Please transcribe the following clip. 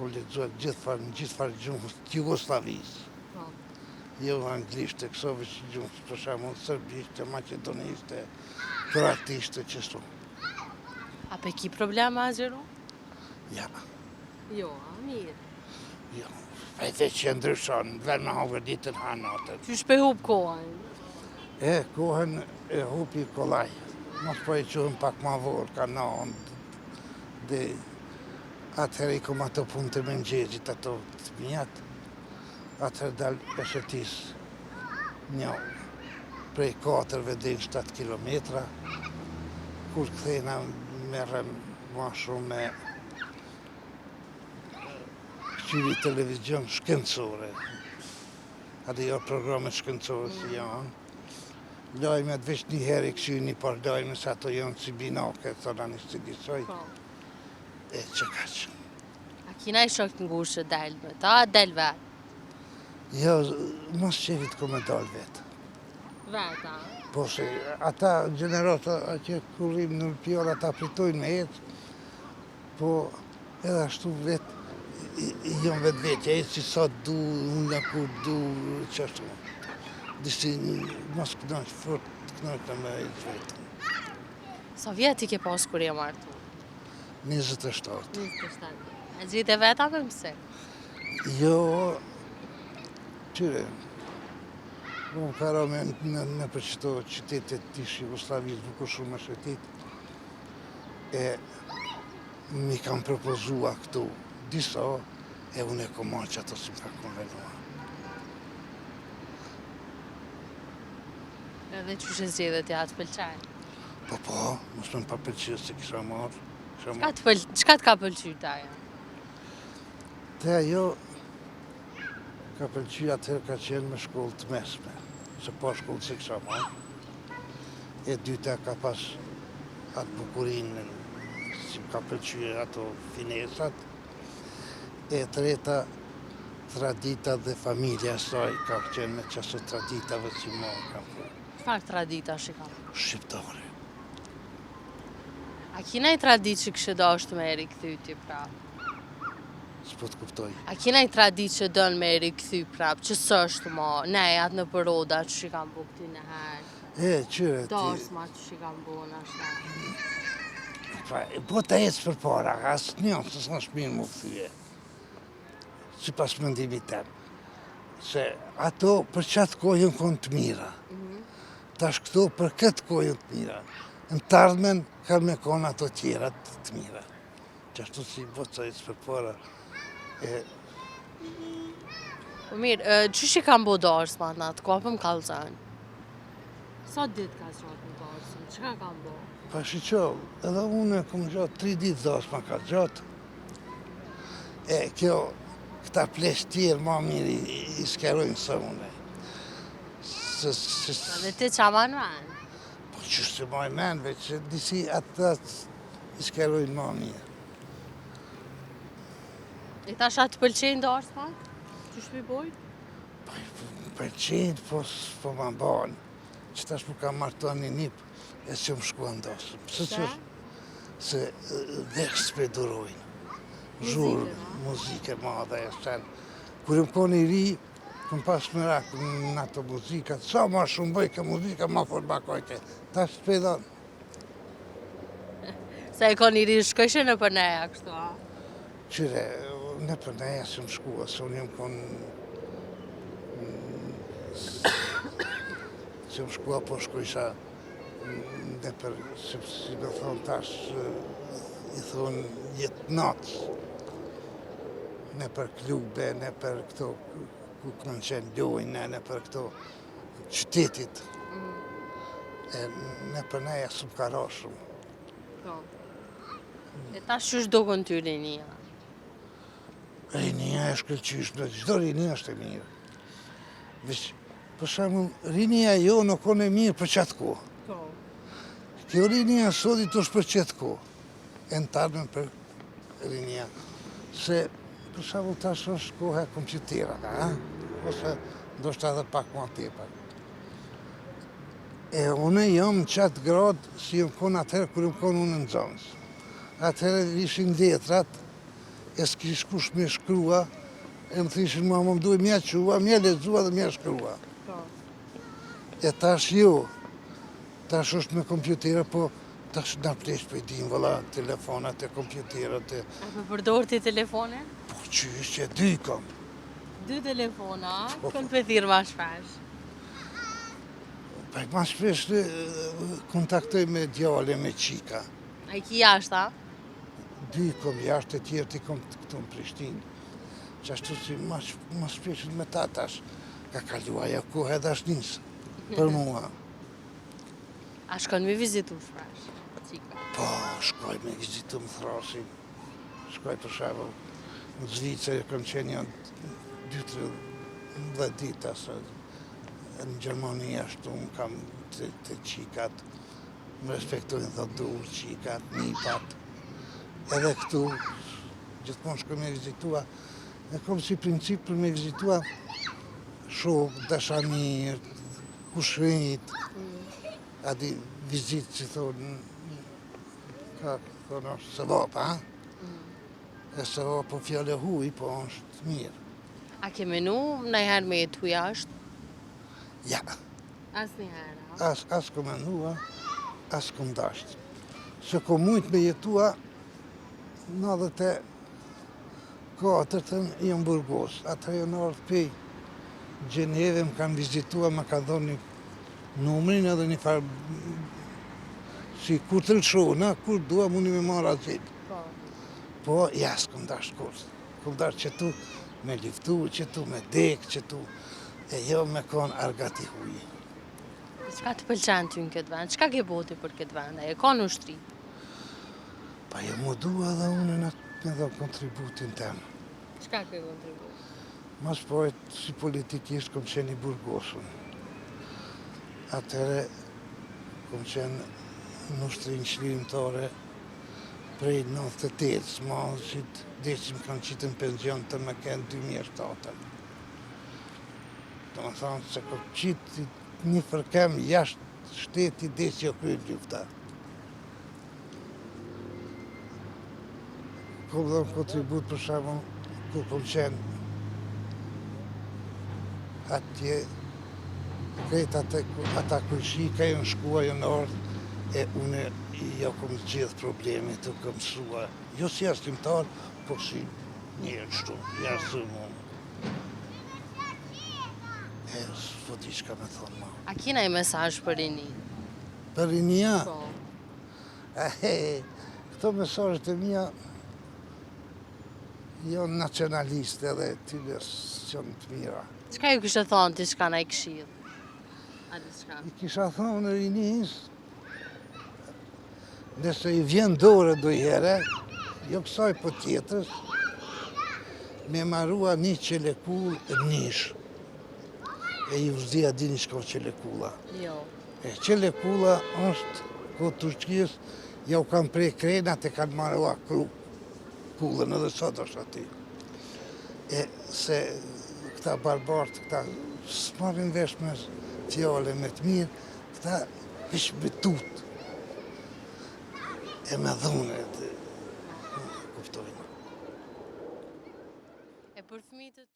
ku lexohet në gjithë farë gjuhës të Jugosllavisë. Jo anglisht, kësove që gjuhës, për shembull serbisht, maqedonisht, kroatisht, qështu. A pe ki probleme asgjëru? Ja. Jo, mirë. Jo, fejte që ndryshon, vlen me hove ditën ha natën. Qysh pe hup kohën? Kohën e hupi kollaj. Mos po e quhen pak ma vorë, ka naon. Dhe atëherë i kom ato punë të mëngjesit, ato të mijat. Atëherë dal e shëtis një prej 4 dhe 7 kilometra. Kur këthejna merrem ma shumë me qyri televizion shkencore. Ade jo programet shkencore si janë. Lajmet veç një herë i këshyri një par lajme se ato janë si binake, thona një së gjisoj. Që ka që. A kina i shok të ngushë del me ta, del vetë? Jo, mos qevit ko me dal vetë. Vetë, a? Po se ata gjenerata që kurrim në pjora ata pritojnë me jetë, po edhe ashtu vetë jam vetë, e si sa du, unë kur du, qështu. Disi mos kënaqë fort, kënaqë me e vetën. Sa vjetë i ke pas kur je martu? 27. 27. E gjithë e veta me mëse? Jo, qyre, unë kara me në për qëto qytetet tish Jugoslavisë, bukur shumë me shëtit, mi kam propozua këtu disa, e unë e kom marrë që ato si më ka konvenua. Edhe që shë zjedhe t'ja të pëlqajnë? Po, mos me më pa pëlqyrë se kisha marrë. Qka t'ka pëlqyrë t'aja? Te ajo ka pëlqyrë atëherë ka qenë me shkollë të mesme, se po shkollë se kisha marrë. E dyta ka pas atë bukurinë, si më ka pëlqyrë ato finesat. E treta, tradita dhe familja saj ka qenë me qasë traditave që më kam përë. Çfarë tradita shikam? Shqiptare. A kina i tradit që kështë dashtë me eri këthyti prapë? S'po të kuptoj. A kina i tradit që dënë me eri këthy prapë, që së është ma, nejat në përoda që shikam bu këty në herë? Qyre ti... Dashma që shikam bu në ashtë. Po të ecë për para, asë një, se s'na shmirë më këthyje. Si pas mëndimi temë. Se ato për qatë kohën konë të mira. Tash këto për këtë kohën të mira. Në të ardhmen ka me konë ato tjera të mira. Që ashtu si voca ecë për para. Po mirë, që shi kam bo darsma në atë kopëm kalëzën? Sa ditë ka gjatë në darsën? Qëka kam bo? Pa shiqo, edhe unë e kom gjatë 3 ditë darsma ka gjatë. Kjo, këta plesh tjerë ma mirë i skerojnë së une. Dhe ti qa ma në menë? Po qështë se ma i menë, veç që disi atë i skerojnë ma mirë. E ta shatë të pëlqenë darsma? Që shpi bojtë? Pëlqenë, po ma banë. Që tash mu ka martua një nipë, e që më shkua ndasëm. Se dhe spedurojnë. Zhurë, muzike madhe e shenë. Kur më koni i ri, këm pas më rakë në ato muzikat, sa ma shumë bëjke muzika, ma fort bakojke. Ta shpedon. Se e koni i ri shkëshë në për neja kështu, a? Qyre, në për neja se më shkua, se unë jam konë... Se më shkua, po shkojsha në për, si me thonë tash, i thonë jetë natës. Në për klube, në për këto ku kënë qenë lojnë, në për këto qytetit. Në për neja së më ka ra shumë. E ta shush do kënë ty rinia? Rinia e shkëllqysh, gjdo rinia është e mirë. Veç, për shamu, rinia jo nuk onë e mirë për qatë kohë. Kjo rinia sotit është për qatë kohë. E në tarmen për rinia. Se, për shamu, tash është kohë e kompjuterave, ose ndoshta edhe pak ma tepër. E une jam në qatë gradë si jam konë atëherë kër jam konë unë në zonës. Atëherë ishin letrat, e s'kish kush me shkrua, e më thishin ma më duhe mja qua, mja lexua dhe mja shkrua. Po. E tash jo, tash është me kompjutera, po tash na plesh për i dim, vëlla, telefonat e kompjuterat e... A për përdor ti telefonin? Po qysh që 2 kam. 2 telefona, kënë për thirë ma shpesh. Pa ma shpesh kontaktoj me djale, me qika. A i ki jashta? 2 kom jashtë, e tjerë ti kom këtu në Prishtinë. Qashtu si ma shpesh me ta tash, ka kaluar ajo kohë edhe është nisë për mua. A shkon me vizitu shpesh? Qika. Po, shkoj me vizitu më thrasin. Shkoj për shembull në Zvicër, kam qenë janë 2-3 ditë asë. Në Gjermani ashtu më kam të qikat, më respektojnë dhe dur, qikat, nipat. Edhe këtu, gjithmonë shkoj me vizitua, e kom si princip për me vizitua shok, dashamir, kushrit, adi vizit që thonë, ka thonë është sevap, ha? E sevap po fjale huj, po është mirë. A ke menu nëjherë me jetu jashtë? Ja, As njëherë, ha? as kom menua, as kom dasht. Se kom mujt me jetua, 94-ën jam Burgos, atër janë ardhë pej Gjeneve, më kanë vizitua, më kanë dhonë një numrin edhe një farë, si kur të lëshona, kur dua mundi me marrë azil. Po. Po, ja, s'kom dasht kur. Kom dasht që tu me liftu, që tu me dek, që tu, e jo me konë argati huji. Qka të pëlqen ty në këtë vend? Qka ke boti për këtë vend? E ka në ushtri? Pa jo mu dua dhe unë me dhe kontributin tem. Qka ke kontribut? Mas pojt, si politikisht, kom qenë i Burgosun. Atere, kom qenë në ushtrin qlirimtare prej 98, s'ma që deqim kanë qitë në penzion të me kënë 2007. Të më thonë se kom qitë një fërkem jashtë shteti deqë jo kryrë ljufta. Kom dhe në kontribut për shembull, kur kom qenë atje, krejt ata kërshi, ka jo në shkua, jo në ardhë, e une jo kom gjithë problemet, të kom mësua, jo si arsimtar, po si njerë qëtu, jasë më. E, s'po di qka me thonë ma. A kina i mesazh për rini? Për rinia, Po. këto mesazhet e mia janë nacionaliste edhe tyre janë të mira. Qka ju kështë thonë ti shka na i këshilë? A di shka? I kisha thonë në rinis, nëse i vjen dore dojhere, jo kësaj po tjetës, me marrua një qelekull e nish. E i vëzdia dini shko qelekulla. Jo. E qelekulla është, ko Turqis, ja u kam prej krenat e kanë marrua kullën edhe sot është aty. E se këta barbartë, këta s'marrin vesh me fjale me të mirë, këta vish me tut. E me dhune,